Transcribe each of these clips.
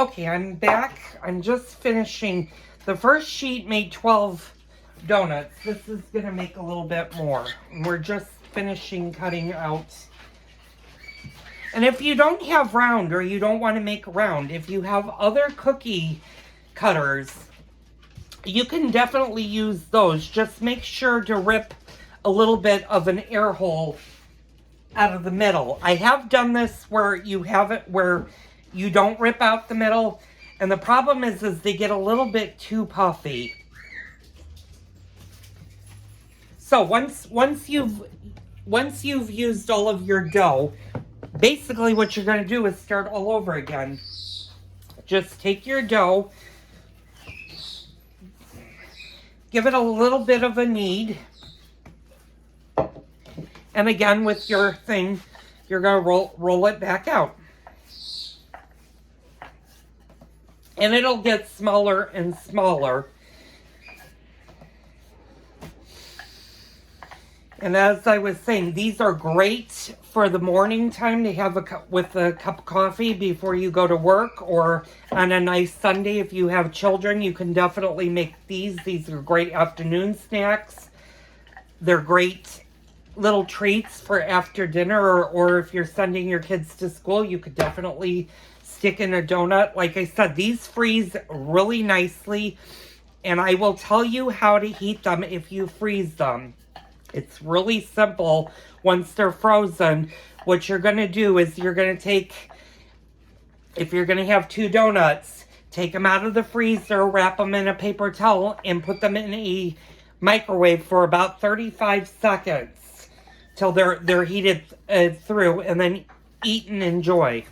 Okay, I'm back. I'm just finishing. The first sheet made 12 donuts. This is going to make a little bit more. We're just finishing cutting out. And if you don't have round or you don't want to make round, if you have other cookie cutters, you can definitely use those. Just make sure to rip a little bit of an air hole out of the middle. I have done this where you have it where you don't rip out the middle, and the problem is they get a little bit too puffy. So once you've used all of your dough, basically what you're going to do is start all over again. Just take your dough, give it a little bit of a knead, and again with your thing, you're going to roll it back out. And it'll get smaller and smaller. And as I was saying, these are great for the morning time to have with a cup of coffee before you go to work, or on a nice Sunday if you have children, you can definitely make these. These are great afternoon snacks. They're great little treats for after dinner, or if you're sending your kids to school, you could definitely stick in a donut. Like I said, these freeze really nicely, and I will tell you how to heat them if you freeze them. It's really simple. Once they're frozen, what you're going to do is you're going to take, if you're going to have 2 donuts, take them out of the freezer, wrap them in a paper towel, and put them in a microwave for about 35 seconds till they're heated through, and then eat and enjoy.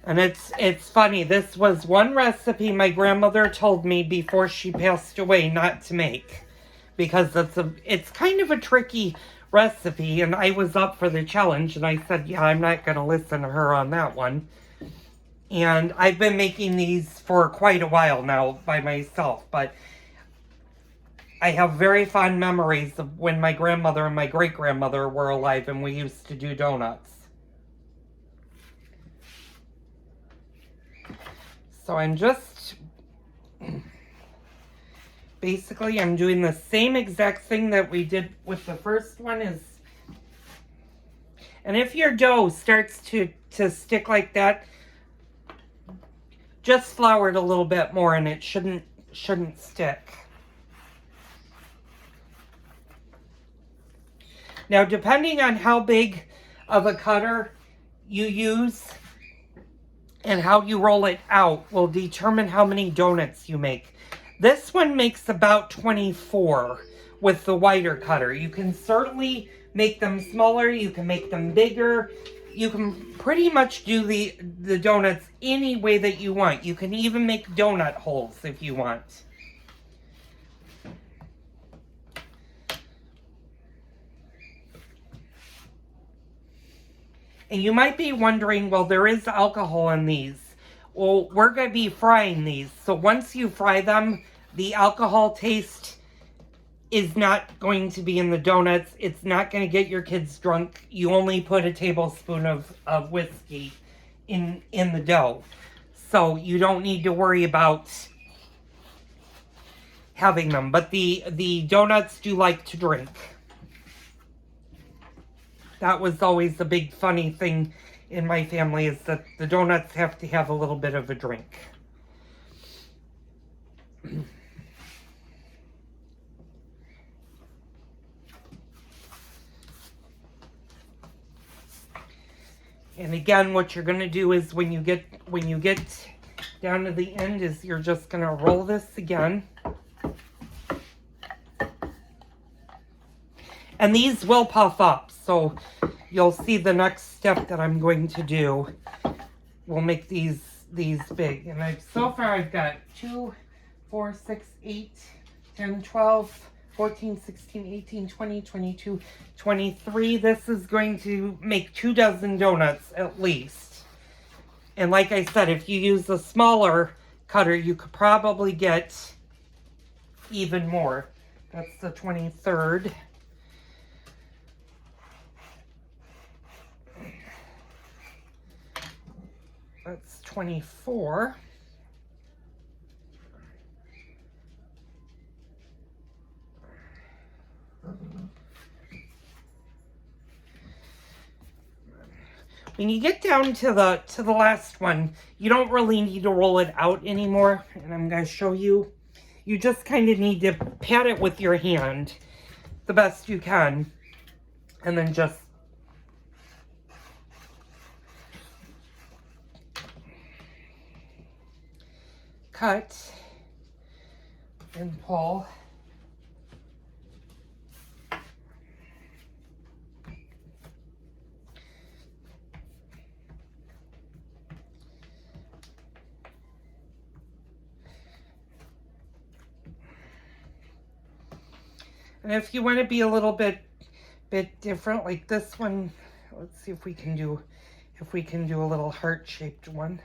And it's funny, this was one recipe my grandmother told me before she passed away not to make, because it's kind of a tricky recipe, and I was up for the challenge, and I said, yeah, I'm not going to listen to her on that one. And I've been making these for quite a while now by myself, but I have very fond memories of when my grandmother and my great-grandmother were alive and we used to do donuts. So I'm just, basically I'm doing the same exact thing that we did with the first one and if your dough starts to stick like that, just flour it a little bit more and it shouldn't stick. Now, depending on how big of a cutter you use and how you roll it out will determine how many donuts you make. This one makes about 24 with the wider cutter. You can certainly make them smaller, you can make them bigger. You can pretty much do the donuts any way that you want. You can even make donut holes if you want. And you might be wondering, well, there is alcohol in these. Well, we're going to be frying these. So once you fry them, the alcohol taste is not going to be in the donuts. It's not going to get your kids drunk. You only put a tablespoon of whiskey in the dough. So you don't need to worry about having them. But the donuts do like to drink. That was always the big funny thing in my family, is that the donuts have to have a little bit of a drink. And again, what you're going to do is when you get down to the end is you're just going to roll this again. And these will puff up, so you'll see the next step that I'm going to do will make these big. And so far I've got 2, 4, 6, 8, 10, 12, 14, 16, 18, 20, 22, 23. This is going to make 2 dozen donuts at least. And like I said, if you use a smaller cutter, you could probably get even more. That's the 23rd. That's 24. When you get down to the last one, you don't really need to roll it out anymore. And I'm going to show you. You just kind of need to pat it with your hand the best you can. And then just cut and pull. And if you want to be a little bit different, like this one, let's see if we can do a little heart-shaped one.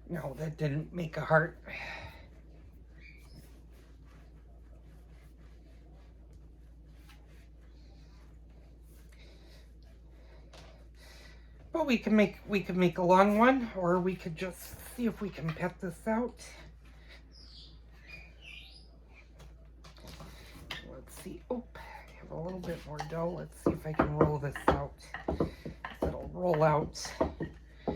No, that didn't make a heart. But we can make a long one, or we could just see if we can pat this out. Let's see. Oh, I have a little bit more dough. Let's see if I can roll this out. It'll roll out. Yeah,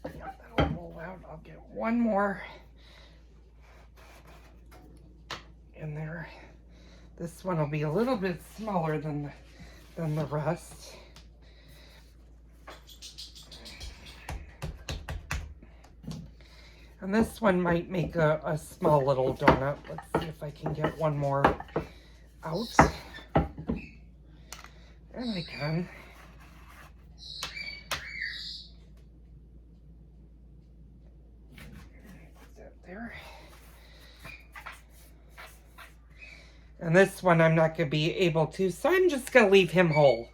that'll roll out. I'll get one more in there. This one will be a little bit smaller than the rest. And this one might make a small little donut. Let's see if I can get one more out. And I can. Put that there. And this one I'm not going to be able to, so I'm just going to leave him whole.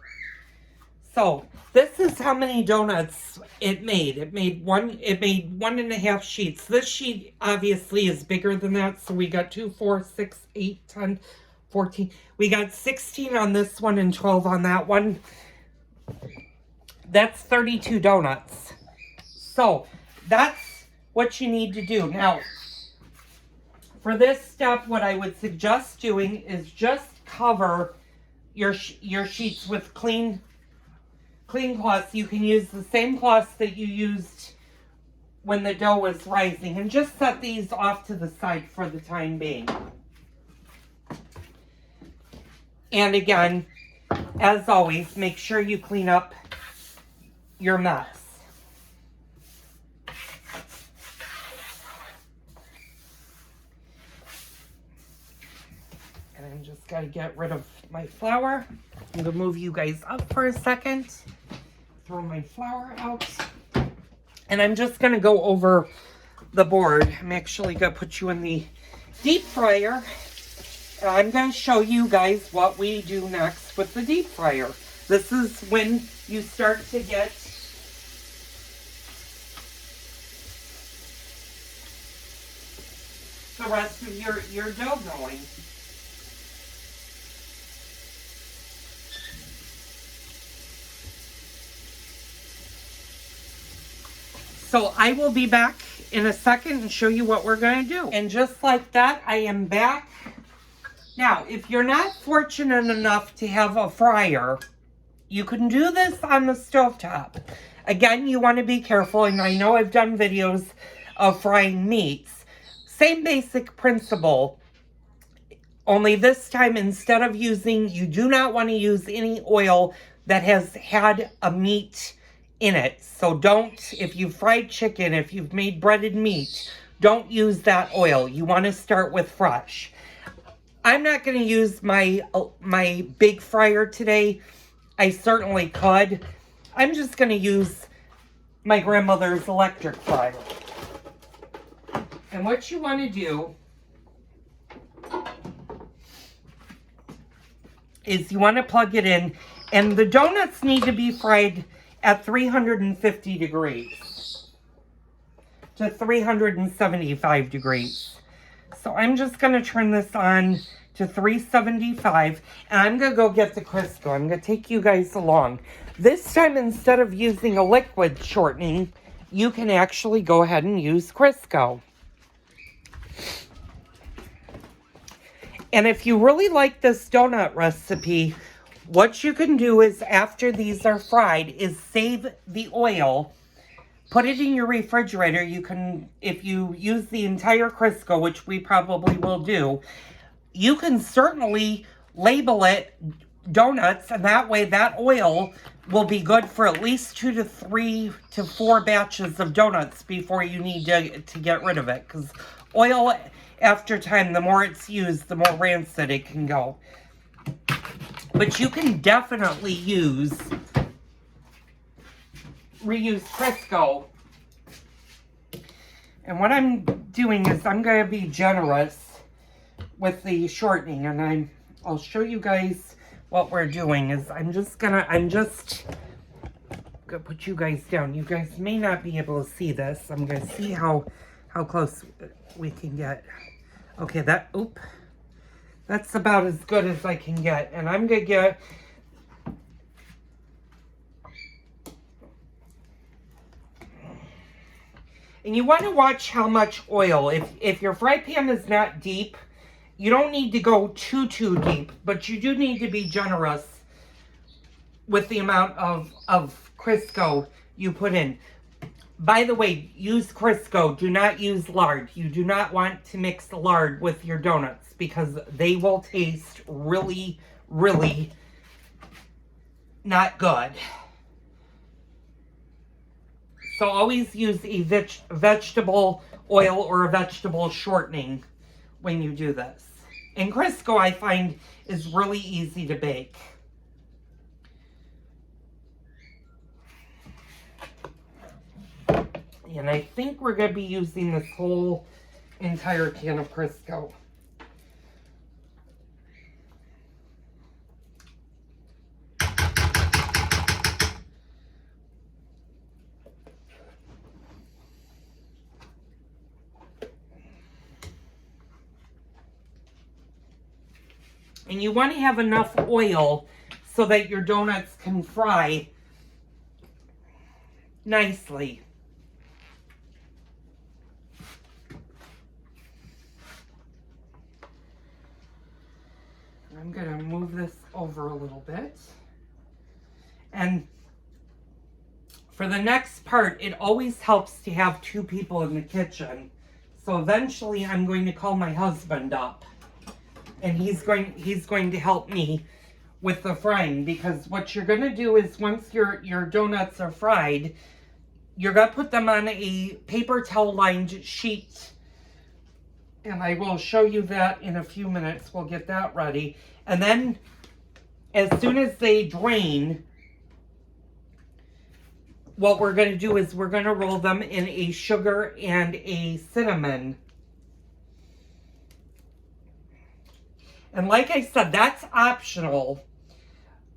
So this is how many donuts it made. It made 1.5 sheets. This sheet obviously is bigger than that. So we got 2, 4, 6, 8, 10, 14. We got 16 on this one and 12 on that one. That's 32 donuts. So that's what you need to do. Now, for this step, what I would suggest doing is just cover your sheets with clean cloths. You can use the same cloths that you used when the dough was rising, and just set these off to the side for the time being. And again, as always, make sure you clean up your mess. And I'm just got to get rid of my flour. I'm going to move you guys up for a second. Throw my flour out. And I'm just going to go over the board. I'm actually going to put you in the deep fryer. And I'm going to show you guys what we do next with the deep fryer. This is when you start to get the rest of your dough going. So I will be back in a second and show you what we're going to do. And just like that, I am back. Now, if you're not fortunate enough to have a fryer, you can do this on the stovetop. Again, you want to be careful, and I know I've done videos of frying meats. Same basic principle, only this time instead of using, you do not want to use any oil that has had a meat in it. So don't, if you've fried chicken, if you've made breaded meat, don't use that oil. You want to start with fresh. I'm not going to use my big fryer today. I certainly could. I'm just going to use my grandmother's electric fryer. And what you want to do is you want to plug it in, and the donuts need to be fried at 350 degrees to 375 degrees. So I'm just going to turn this on to 375. And I'm going to go get the Crisco. I'm going to take you guys along. This time, instead of using a liquid shortening, you can actually go ahead and use Crisco. And if you really like this donut recipe, what you can do is after these are fried is save the oil, put it in your refrigerator. You can, if you use the entire Crisco, which we probably will do, you can certainly label it donuts, and that way that oil will be good for at least 2 to 3 to 4 batches of donuts before you need to get rid of it. Because oil, after time, the more it's used, the more rancid it can go. But you can definitely reuse Crisco. And what I'm doing is I'm going to be generous with the shortening, and I'll show you guys what we're doing. Is I'm just gonna put you guys down. You guys may not be able to see this. I'm gonna see how close we can get. Okay, that's about as good as I can get. And I'm gonna get and you want to watch how much oil. If your fry pan is not deep, you don't need to go too deep, but you do need to be generous with the amount of Crisco you put in. By the way, use Crisco. Do not use lard. You do not want to mix lard with your donuts because they will taste really, really not good. So always use a vegetable oil or a vegetable shortening when you do this. And Crisco, I find, is really easy to bake. And I think we're going to be using this whole entire can of Crisco. And you want to have enough oil so that your donuts can fry nicely. I'm going to move this over a little bit. And for the next part, it always helps to have 2 people in the kitchen. So eventually I'm going to call my husband up. And he's going to help me with the frying, because what you're going to do is once your donuts are fried, you're going to put them on a paper towel lined sheet. And I will show you that in a few minutes. We'll get that ready. And then as soon as they drain, what we're going to do is we're going to roll them in a sugar and a cinnamon. And like I said, that's optional.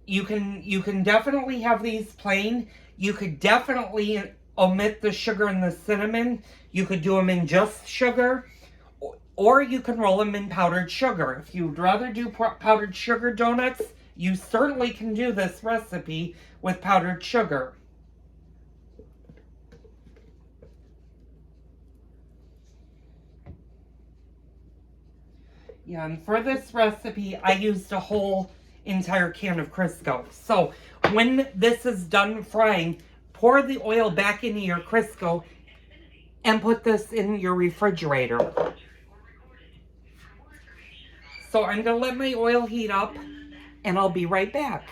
You can definitely have these plain. You could definitely omit the sugar and the cinnamon. You could do them in just sugar. Or you can roll them in powdered sugar. If you'd rather do powdered sugar donuts, you certainly can do this recipe with powdered sugar. Yeah, and for this recipe, I used a whole entire can of Crisco. So when this is done frying, pour the oil back into your Crisco and put this in your refrigerator. So I'm going to let my oil heat up, and I'll be right back.